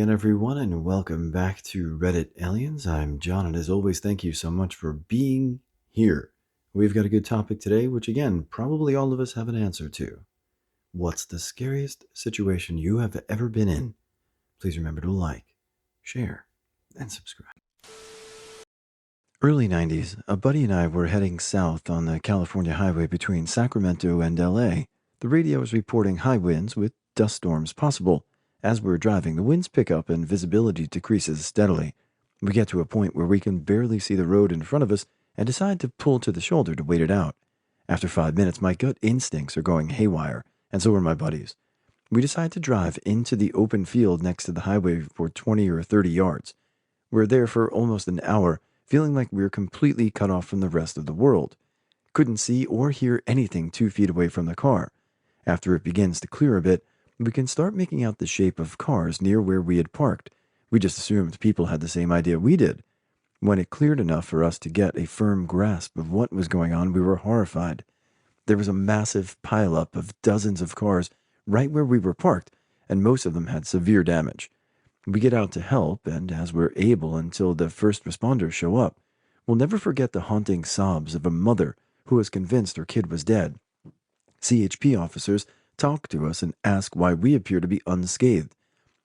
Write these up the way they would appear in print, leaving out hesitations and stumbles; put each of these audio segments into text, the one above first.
again, everyone, and welcome back to Reddit Aliens. I'm John, and as always, thank you so much for being here. We've got a good topic today, which again, probably all of us have an answer to. What's the scariest situation you have ever been in? Please remember to like, share, and subscribe. Early 90s, a buddy and I were heading south on the California highway between Sacramento and LA. The radio was reporting high winds with dust storms possible. As we're driving, the winds pick up and visibility decreases steadily. We get to a point where we can barely see the road in front of us and decide to pull to the shoulder to wait it out. After 5 minutes, my gut instincts are going haywire, and so are my buddies. We decide to drive into the open field next to the highway for 20 or 30 yards. We're there for almost an hour, feeling like we're completely cut off from the rest of the world. Couldn't see or hear anything 2 feet away from the car. After it begins to clear a bit, we can start making out the shape of cars near where we had parked. We just assumed people had the same idea we did. When it cleared enough for us to get a firm grasp of what was going on, we were horrified. There was a massive pileup of dozens of cars right where we were parked, and most of them had severe damage. We get out to help, and as we're able until the first responders show up. We'll never forget the haunting sobs of a mother who was convinced her kid was dead. CHP officers talk to us and ask why we appear to be unscathed.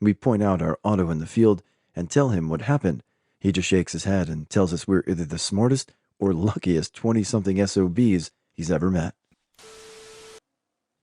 We point out our auto in the field and tell him what happened. He just shakes his head and tells us we're either the smartest or luckiest 20-something SOBs he's ever met.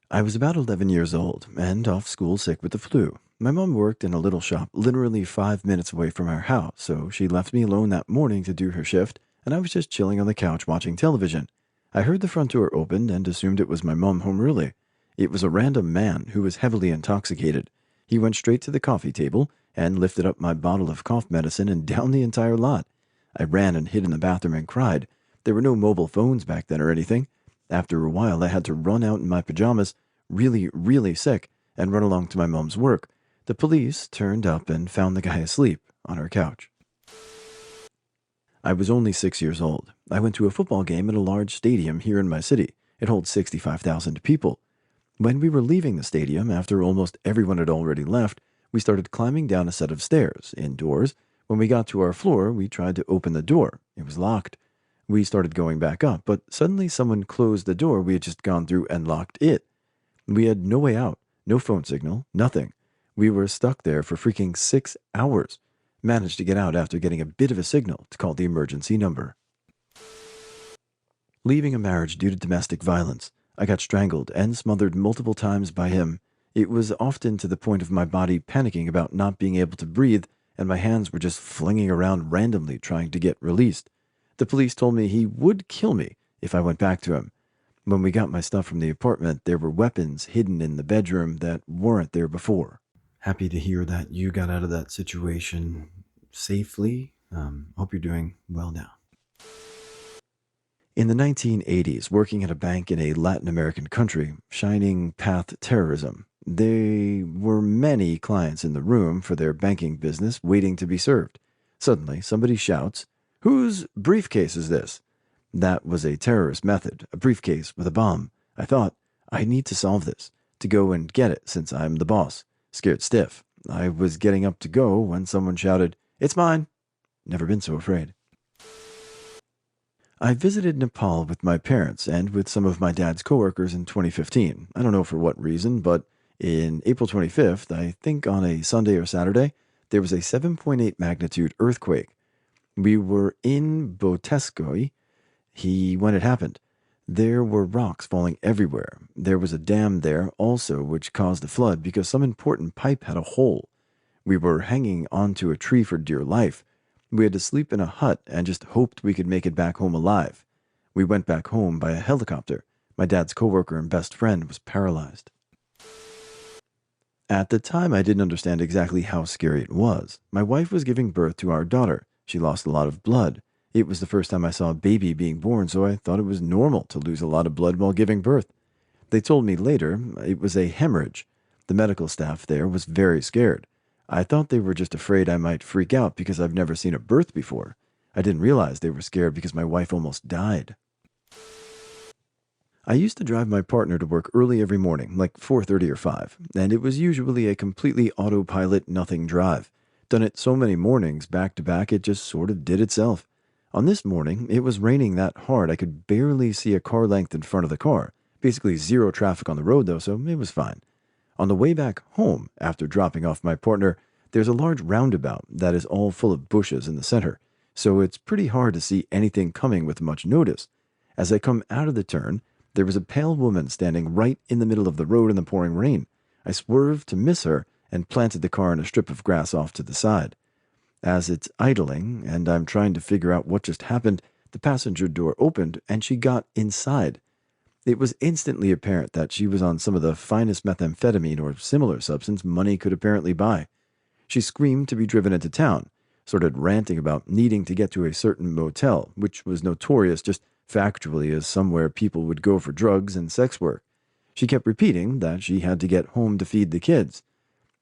I was about 11 years old and off school sick with the flu. My mom worked in a little shop literally 5 minutes away from our house, so she left me alone that morning to do her shift, and I was just chilling on the couch watching television. I heard the front door open and assumed it was my mom home early. It was a random man who was heavily intoxicated. He went straight to the coffee table and lifted up my bottle of cough medicine and downed the entire lot. I ran and hid in the bathroom and cried. There were no mobile phones back then or anything. After a while, I had to run out in my pajamas, really sick, and run along to my mom's work. The police turned up and found the guy asleep on our couch. I was only 6 years old. I went to a football game at a large stadium here in my city. It holds 65,000 people. When we were leaving the stadium, after almost everyone had already left, we started climbing down a set of stairs, indoors. When we got to our floor, we tried to open the door. It was locked. We started going back up, but suddenly someone closed the door we had just gone through and locked it. We had no way out, no phone signal, nothing. We were stuck there for freaking 6 hours. Managed to get out after getting a bit of a signal to call the emergency number. Leaving a marriage due to domestic violence. I got strangled and smothered multiple times by him. It was often to the point of my body panicking about not being able to breathe, and my hands were just flinging around randomly trying to get released. The police told me he would kill me if I went back to him. When we got my stuff from the apartment, there were weapons hidden in the bedroom that weren't there before. Happy to hear that you got out of that situation safely. Hope you're doing well now. In the 1980s, working at a bank in a Latin American country, shining path terrorism. There were many clients in the room for their banking business waiting to be served. Suddenly, somebody shouts, "Whose briefcase is this?" That was a terrorist method, a briefcase with a bomb. I thought, I need to solve this, to go and get it since I'm the boss. Scared stiff. I was getting up to go when someone shouted, "It's mine." Never been so afraid. I visited Nepal with my parents and with some of my dad's coworkers in 2015. I don't know for what reason, but in April 25th, I think on a Sunday or Saturday, there was a 7.8 magnitude earthquake. We were in Boteskoi when it happened. There were rocks falling everywhere. There was a dam there also which caused a flood because some important pipe had a hole. We were hanging onto a tree for dear life. We had to sleep in a hut and just hoped we could make it back home alive. We went back home by a helicopter. My dad's coworker and best friend was paralyzed. At the time, I didn't understand exactly how scary it was. My wife was giving birth to our daughter. She lost a lot of blood. It was the first time I saw a baby being born, so I thought it was normal to lose a lot of blood while giving birth. They told me later it was a hemorrhage. The medical staff there was very scared. I thought they were just afraid I might freak out because I've never seen a birth before. I didn't realize they were scared because my wife almost died. I used to drive my partner to work early every morning, like 4:30 or 5, and it was usually a completely autopilot nothing drive. Done it so many mornings back to back, it just sort of did itself. On this morning, it was raining that hard I could barely see a car length in front of the car. Basically zero traffic on the road though, so it was fine. On the way back home, after dropping off my partner, there's a large roundabout that is all full of bushes in the center, so it's pretty hard to see anything coming with much notice. As I come out of the turn, there was a pale woman standing right in the middle of the road in the pouring rain. I swerved to miss her and planted the car in a strip of grass off to the side. As it's idling and I'm trying to figure out what just happened, the passenger door opened and she got inside. It was instantly apparent that she was on some of the finest methamphetamine or similar substance money could apparently buy. She screamed to be driven into town, started ranting about needing to get to a certain motel, which was notorious just factually as somewhere people would go for drugs and sex work. She kept repeating that she had to get home to feed the kids.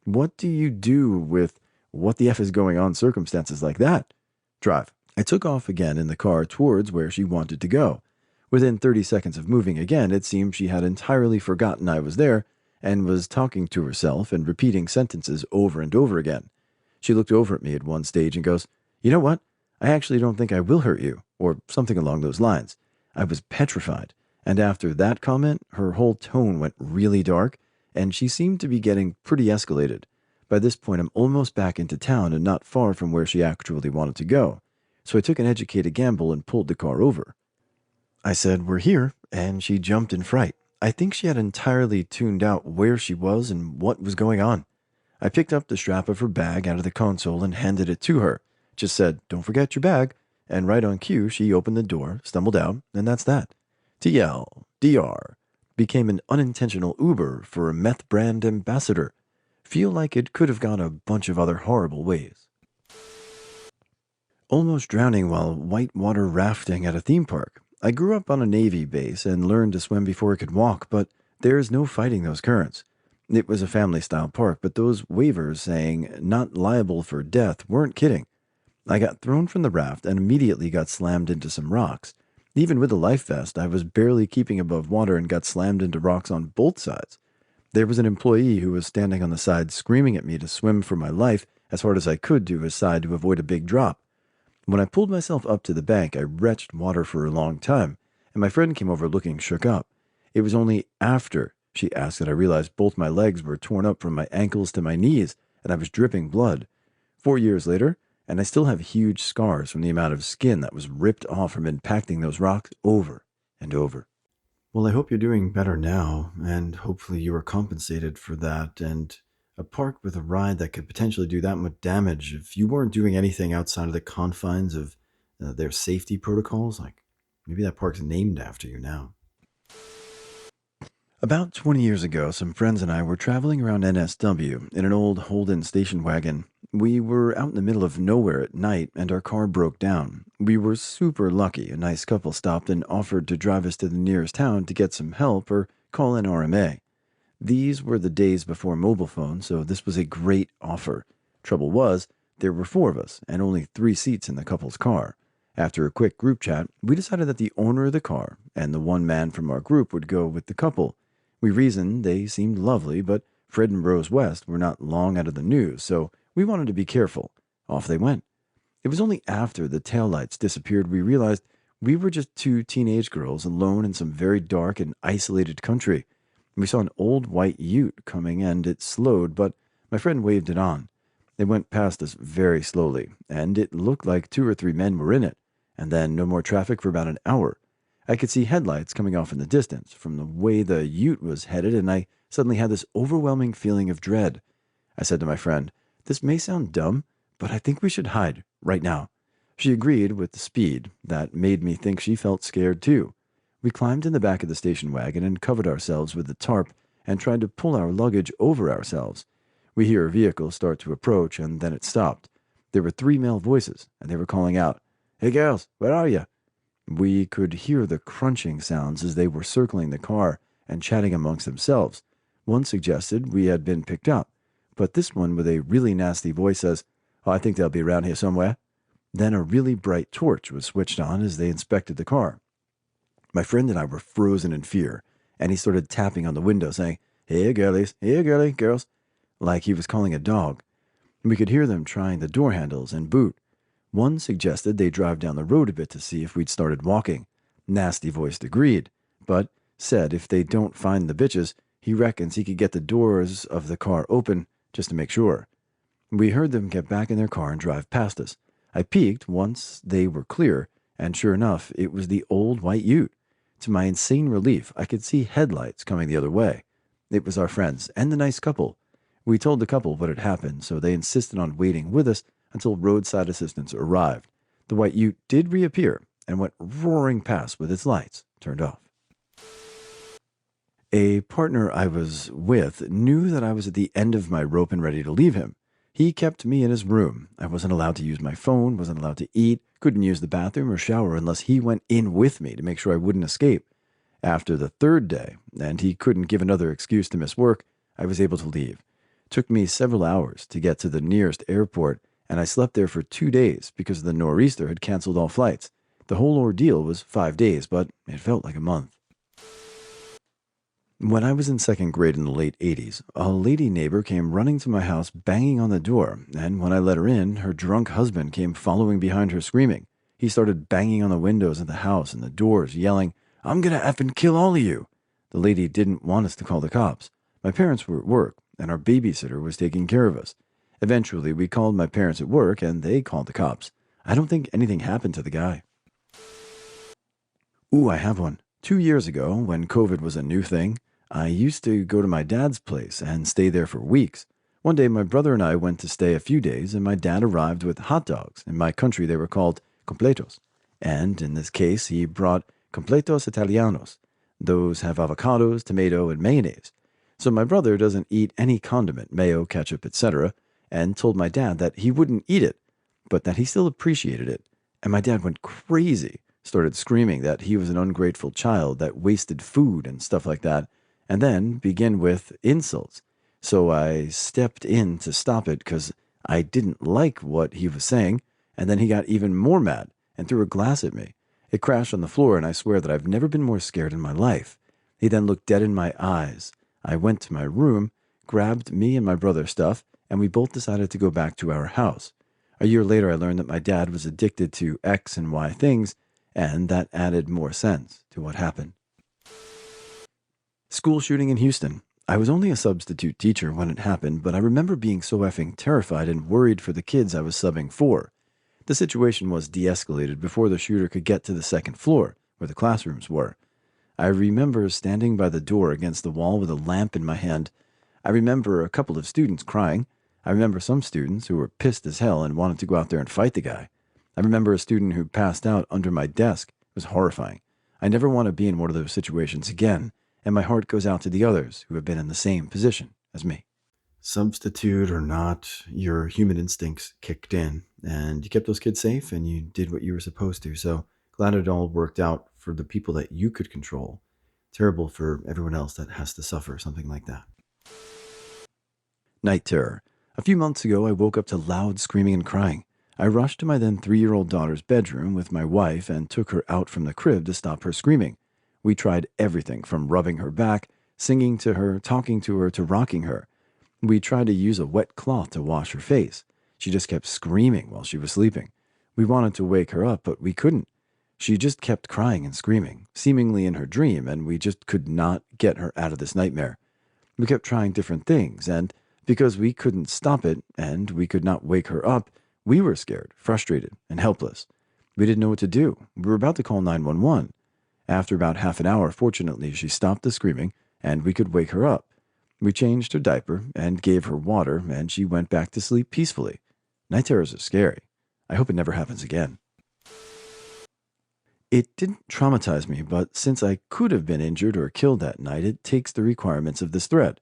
What do you do with what the F is going on circumstances like that? Drive. I took off again in the car towards where she wanted to go. Within 30 seconds of moving again, it seemed she had entirely forgotten I was there and was talking to herself and repeating sentences over and over again. She looked over at me at one stage and goes, "You know what? I actually don't think I will hurt you," or something along those lines. I was petrified, and after that comment, her whole tone went really dark, and she seemed to be getting pretty escalated. By this point, I'm almost back into town and not far from where she actually wanted to go, so I took an educated gamble and pulled the car over. I said, "We're here," and she jumped in fright. I think she had entirely tuned out where she was and what was going on. I picked up the strap of her bag out of the console and handed it to her. Just said, "Don't forget your bag." And right on cue, she opened the door, stumbled out, and that's that. TLDR became an unintentional Uber for a meth brand ambassador. Feel like it could have gone a bunch of other horrible ways. Almost drowning while whitewater rafting at a theme park. I grew up on a Navy base and learned to swim before I could walk, but there's no fighting those currents. It was a family-style park, but those waivers saying not liable for death weren't kidding. I got thrown from the raft and immediately got slammed into some rocks. Even with a life vest, I was barely keeping above water and got slammed into rocks on both sides. There was an employee who was standing on the side screaming at me to swim for my life as hard as I could to his side to avoid a big drop. When I pulled myself up to the bank, I retched water for a long time, and my friend came over looking shook up. It was only after she asked that I realized both my legs were torn up from my ankles to my knees, and I was dripping blood. 4 years later, and I still have huge scars from the amount of skin that was ripped off from impacting those rocks over and over. Well, I hope you're doing better now, and hopefully you were compensated for that. And a park with a ride that could potentially do that much damage if you weren't doing anything outside of the confines of their safety protocols, like maybe that park's named after you now. About 20 years ago, some friends and I were traveling around NSW in an old Holden station wagon. We were out in the middle of nowhere at night and our car broke down. We were super lucky. A nice couple stopped and offered to drive us to the nearest town to get some help or call an RMA. These were the days before mobile phones, so this was a great offer. Trouble was, there were 4 of us and only 3 seats in the couple's car. After a quick group chat, we decided that the owner of the car and the one man from our group would go with the couple. We reasoned they seemed lovely, but Fred and Rose West were not long out of the news, so we wanted to be careful. Off they went. It was only after the taillights disappeared we realized we were just 2 teenage girls alone in some very dark and isolated country. We saw an old white ute coming and it slowed, but my friend waved it on. It went past us very slowly, and it looked like 2 or 3 men were in it, and then no more traffic for about an hour. I could see headlights coming off in the distance from the way the ute was headed, and I suddenly had this overwhelming feeling of dread. I said to my friend, "This may sound dumb, but I think we should hide right now." She agreed with the speed that made me think she felt scared too. We climbed in the back of the station wagon and covered ourselves with the tarp and tried to pull our luggage over ourselves. We hear a vehicle start to approach, and then it stopped. There were 3 male voices, and they were calling out, "Hey girls, where are you?" We could hear the crunching sounds as they were circling the car and chatting amongst themselves. One suggested we had been picked up, but this one with a really nasty voice says, "Oh, I think they'll be around here somewhere." Then a really bright torch was switched on as they inspected the car. My friend and I were frozen in fear, and he started tapping on the window saying, "Here, girlies, here, girly, girls," like he was calling a dog. We could hear them trying the door handles and boot. One suggested they drive down the road a bit to see if we'd started walking. Nasty voiced agreed, but said if they don't find the bitches, he reckons he could get the doors of the car open just to make sure. We heard them get back in their car and drive past us. I peeked once they were clear, and sure enough, it was the old white ute. To my insane relief, I could see headlights coming the other way. It was our friends and the nice couple. We told the couple what had happened, so they insisted on waiting with us until roadside assistance arrived. The white ute did reappear and went roaring past with its lights turned off. A partner I was with knew that I was at the end of my rope and ready to leave him. He kept me in his room. I wasn't allowed to use my phone, wasn't allowed to eat, couldn't use the bathroom or shower unless he went in with me to make sure I wouldn't escape. After the third day, and he couldn't give another excuse to miss work, I was able to leave. It took me several hours to get to the nearest airport, and I slept there for 2 days because the nor'easter had canceled all flights. The whole ordeal was 5 days, but it felt like a month. When I was in second grade in the late 80s, a lady neighbor came running to my house banging on the door, and when I let her in, her drunk husband came following behind her screaming. He started banging on the windows of the house and the doors, yelling, "I'm gonna effing kill all of you." The lady didn't want us to call the cops. My parents were at work, and our babysitter was taking care of us. Eventually, we called my parents at work, and they called the cops. I don't think anything happened to the guy. Ooh, I have one. 2 years ago, when COVID was a new thing, I used to go to my dad's place and stay there for weeks. One day, my brother and I went to stay a few days, and my dad arrived with hot dogs. In my country, they were called completos. And in this case, he brought completos italianos. Those have avocados, tomato, and mayonnaise. So my brother doesn't eat any condiment, mayo, ketchup, etc., and told my dad that he wouldn't eat it, but that he still appreciated it. And my dad went crazy, started screaming that he was an ungrateful child that wasted food and stuff like that, and then began with insults. So I stepped in to stop it because I didn't like what he was saying, and then he got even more mad and threw a glass at me. It crashed on the floor, and I swear that I've never been more scared in my life. He then looked dead in my eyes. I went to my room, grabbed me and my brother's stuff, and we both decided to go back to our house. A year later, I learned that my dad was addicted to X and Y things, and that added more sense to what happened. School shooting in Houston. I was only a substitute teacher when it happened, but I remember being so effing terrified and worried for the kids I was subbing for. The situation was de-escalated before the shooter could get to the second floor, where the classrooms were. I remember standing by the door against the wall with a lamp in my hand. I remember a couple of students crying. I remember some students who were pissed as hell and wanted to go out there and fight the guy. I remember a student who passed out under my desk. It was horrifying. I never want to be in one of those situations again, and my heart goes out to the others who have been in the same position as me. Substitute or not, your human instincts kicked in, and you kept those kids safe, and you did what you were supposed to. So glad it all worked out for the people that you could control. Terrible for everyone else that has to suffer something like that. Night terror. A few months ago, I woke up to loud screaming and crying. I rushed to my then 3-year-old daughter's bedroom with my wife and took her out from the crib to stop her screaming. We tried everything from rubbing her back, singing to her, talking to her, to rocking her. We tried to use a wet cloth to wash her face. She just kept screaming while she was sleeping. We wanted to wake her up, but we couldn't. She just kept crying and screaming, seemingly in her dream, and we just could not get her out of this nightmare. We kept trying different things, and because we couldn't stop it, and we could not wake her up, we were scared, frustrated, and helpless. We didn't know what to do. We were about to call 911. After about half an hour, fortunately, she stopped the screaming, and we could wake her up. We changed her diaper and gave her water, and she went back to sleep peacefully. Night terrors are scary. I hope it never happens again. It didn't traumatize me, but since I could have been injured or killed that night, it takes the requirements of this thread.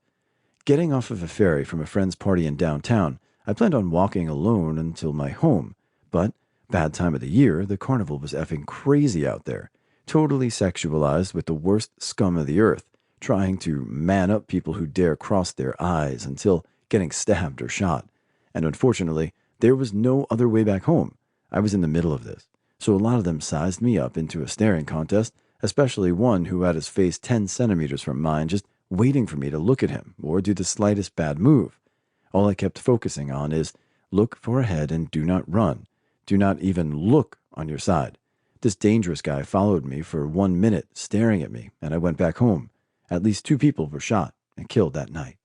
Getting off of a ferry from a friend's party in downtown, I planned on walking alone until my home, but bad time of the year, the carnival was effing crazy out there, totally sexualized with the worst scum of the earth, trying to man up people who dare cross their eyes until getting stabbed or shot. And unfortunately, there was no other way back home. I was in the middle of this, so a lot of them sized me up into a staring contest, especially one who had his face 10 centimeters from mine, just waiting for me to look at him or do the slightest bad move. All I kept focusing on is, Look for ahead and do not run. Do not even look on your side. This dangerous guy followed me for 1 minute, staring at me, and I went back home. At least 2 people were shot and killed that night.